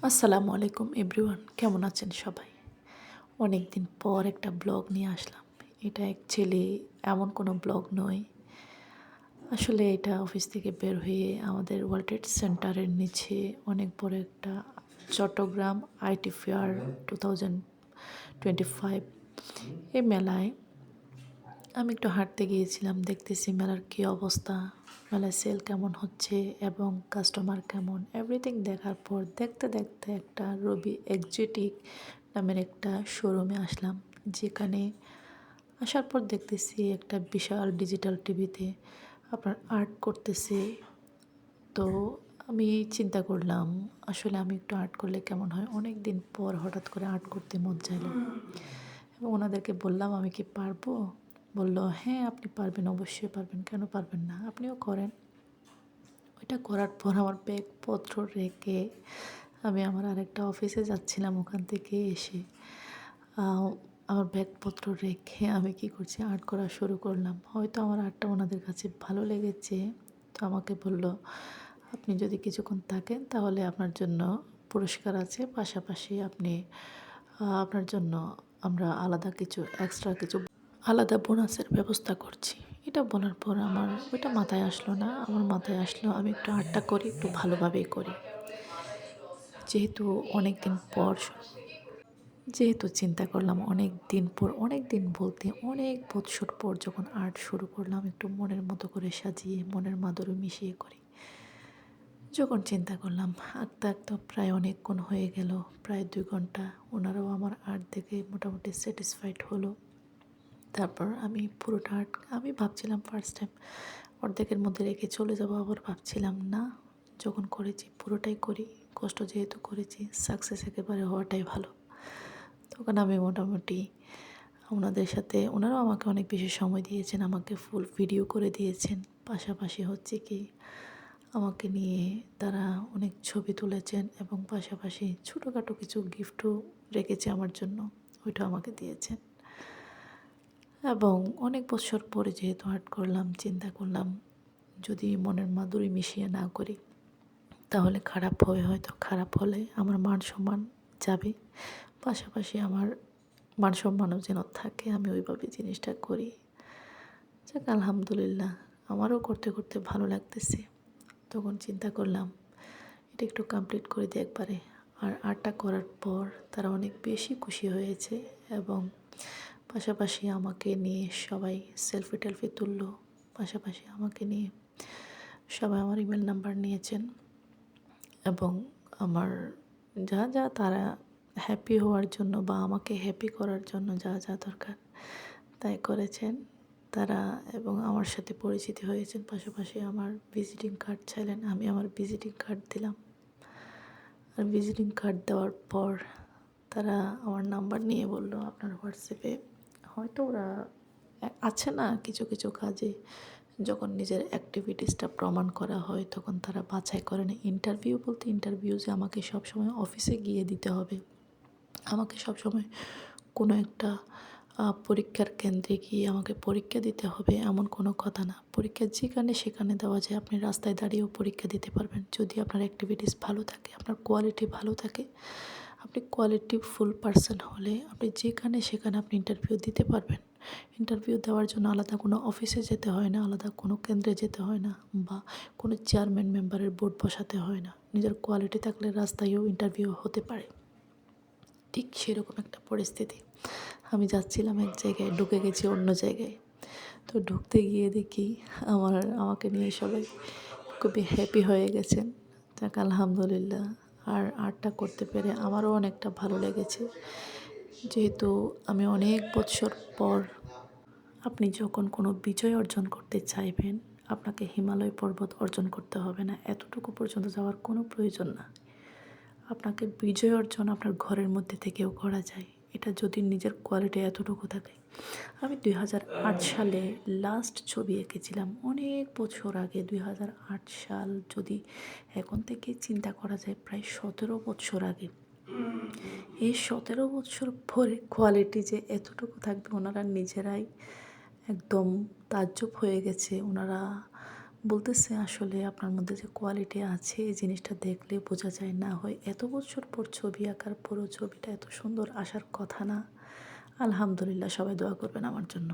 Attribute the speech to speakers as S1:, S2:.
S1: আসসালামু আলাইকুম এভরিওয়ান, কেমন আছেন সবাই? অনেক দিন পর একটা ব্লগ নিয়ে আসলাম। এটা অ্যাকচুয়ালি এমন কোনো ব্লগ নয়। আসলে এটা অফিস থেকে বের হয়ে আমাদের ওয়ার্ল্ড ট্রেড সেন্টারের নিচে অনেক বড় একটা চট্টগ্রাম আইটি ফেয়ার 2025 এই মেলায় আমি একটু হাঁটতে গিয়েছিলাম। দেখতেছি মেলার কী অবস্থা, মেলায় সেল কেমন হচ্ছে এবং কাস্টমার কেমন, এভরিথিং দেখার পর দেখতে দেখতে একটা রবি এক্সোটিক নামের একটা শোরুমে আসলাম। যেখানে আসার পর দেখতেছি একটা বিশাল ডিজিটাল টিভিতে আপনার আর্ট করতেছে। তো আমি চিন্তা করলাম আসলে আমি একটু আর্ট করলে কেমন হয়। অনেক দিন পর হঠাৎ করে আর্ট করতে মন চাইলো এবং ওনাদেরকে বললাম আমি কি পারবো। বলল হ্যাঁ আপনি পারবেন, অবশ্যই পারবেন, কেন পারবেন না, আপনিও করেন। ওইটা করার পর আমার ব্যাগপত্র রেখে আমি আমার আরেকটা অফিসে যাচ্ছিলাম। ওখান থেকে এসে আমার ব্যাগপত্র রেখে আমি কি করছি, আর্ট করা শুরু করলাম। হয়তো আমার আর্টটা ওনাদের কাছে ভালো লেগেছে। তো আমাকে বলল আপনি যদি কিছুক্ষণ থাকেন তাহলে আপনার জন্য পুরস্কার আছে, পাশাপাশি আপনি আপনার জন্য আমরা আলাদা কিছু এক্সট্রা কিছু আলাদা বোনাসের ব্যবস্থা করছি। এটা বলার পর আমার ওইটা মাথায় আসলো না। আমার মাথায় আসলো আমি একটু আর্টটা করি, একটু ভালোভাবেই করি। যেহেতু অনেক দিন পর যেহেতু চিন্তা করলাম অনেক দিন পর, অনেক দিন বলতে অনেক বৎসর পর যখন আর্ট শুরু করলাম, একটু মনের মতো করে সাজিয়ে মনের মাধুরী মিশিয়ে করি। যখন চিন্তা করলাম আঁকতে আঁকতে প্রায় অনেকক্ষণ হয়ে গেল, প্রায় 2 ঘন্টা। ওনারাও আমার আর্ট দেখে মোটামুটি স্যাটিসফাইড হলো। তারপর আমি পুরোটা আর্ট আমি ভাবছিলাম ফার্স্ট টাইম অর্ধেকের মধ্যে রেখে চলে যাবো, আবার ভাবছিলাম না, যখন করেছি পুরোটাই করি। কষ্ট যেহেতু করেছি, সাকসেস একেবারে হওয়াটাই ভালো। তখন আমি মোটামুটি ওনাদের সাথে, ওনারাও আমাকে অনেক বেশি সময় দিয়েছেন, আমাকে ফুল ভিডিও করে দিয়েছেন। পাশাপাশি হচ্ছে কি আমাকে নিয়ে তারা অনেক ছবি তুলেছেন এবং পাশাপাশি ছোটোখাটো কিছু গিফটও রেখেছে আমার জন্য, ওইটাও আমাকে দিয়েছেন। এবং অনেক বছর পরে যেহেতু আর্ট করলাম, চিন্তা করলাম যদি মনের মাধুরী মিশিয়ে না করি তাহলে খারাপ হবে, হয়তো খারাপ হলে আমার মান সম্মান যাবে। পাশাপাশি আমার মান সম্মানও যেন থাকে, আমি ওইভাবে জিনিসটা করি। যাক আলহামদুলিল্লাহ, আমারও করতে করতে ভালো লাগতেছে। তখন চিন্তা করলাম এটা একটু কমপ্লিট করে দিই একবারে। আর আর্টটা করার পর তারা অনেক বেশি খুশি হয়েছে এবং পাশাপাশি আমাকে নিয়ে সবাই সেলফি টেলফি তুললো। পাশাপাশি আমাকে নিয়ে সবাই আমার ইমেল নাম্বার নিয়েছেন এবং আমার যা যা তারা হ্যাপি হওয়ার জন্য বা আমাকে হ্যাপি করার জন্য যা যা দরকার তাই করেছেন তারা এবং আমার সাথে পরিচিতি হয়েছেন। পাশাপাশি আমার ভিজিটিং কার্ড চাইলেন, আমি আমার ভিজিটিং কার্ড দিলাম। আর ভিজিটিং কার্ড দেওয়ার পর তারা আমার নাম্বার নিয়ে বলল আপনার হোয়াটসঅ্যাপে হয়তো ওরা আছে না কিছু কিছু কাজে যখন নিজের অ্যাক্টিভিটিসটা প্রমাণ করা হয় তখন তারা বাছাই করে না। ইন্টারভিউ বলতে ইন্টারভিউ যে আমাকে সবসময় অফিসে গিয়ে দিতে হবে, আমাকে সবসময় কোনো একটা পরীক্ষার কেন্দ্রে গিয়ে আমাকে পরীক্ষা দিতে হবে এমন কোনো কথা না। পরীক্ষা যেখানে সেখানে দেওয়া যায়, আপনি রাস্তায় দাঁড়িয়েও পরীক্ষা দিতে পারবেন যদি আপনার অ্যাক্টিভিটিস ভালো থাকে, আপনার কোয়ালিটি ভালো থাকে। আপনি কোয়ালিটি ফুল পারসন হলে আপনি যেখানে সেখানে আপনি ইন্টারভিউ দিতে পারবেন। ইন্টারভিউ দেওয়ার জন্য আলাদা কোনো অফিসে যেতে হয় না, আলাদা কোনো কেন্দ্রে যেতে হয় না বা কোনো চেয়ারম্যান মেম্বারের বোর্ড বসাতে হয় না। নিজের কোয়ালিটি থাকলে রাস্তায়ও ইন্টারভিউ হতে পারে। ঠিক সেরকম একটা পরিস্থিতি। আমি যাচ্ছিলাম এক জায়গায়, ঢুকে গেছি অন্য জায়গায়। তো ঢুকতে গিয়ে দেখি আমাকে নিয়ে সবাই খুবই হ্যাপি হয়ে গেছেন। যাক আলহামদুলিল্লাহ। আর আর্টটা করতে পেরে আমারও অনেকটা ভালো লেগেছে। যেহেতু আমি অনেক বৎসর পর, আপনি যখন কোনো বিজয় অর্জন করতে চাইবেন আপনাকে হিমালয় পর্বত অর্জন করতে হবে না, এতটুকু পর্যন্ত যাওয়ার কোনো প্রয়োজন না। আপনাকে বিজয় অর্জন আপনার ঘরের মধ্যে থেকেও করা যায়, এটা যদি নিজের কোয়ালিটি এতটুকু থাকে। আমি 2008 সালে লাস্ট ছবি এঁকেছিলাম, অনেক বছর আগে। 2008 সাল যদি এখন থেকে চিন্তা করা যায় প্রায় 17 বছর আগে। এই 17 বছর পরে কোয়ালিটি যে এতটুকু থাকবে ওনারা নিজেরাই একদম তাজ্জব হয়ে গেছে। ওনারা বলতেছে আসলে আপনার মধ্যে যে কোয়ালিটি আছে এই জিনিসটা দেখলে বোঝা যায়, না হয় এত বছর পর ছবি আঁকার পরও ছবিটা এত সুন্দর আসার কথা না। আলহামদুলিল্লাহ, সবাই দোয়া করবেন আমার জন্য।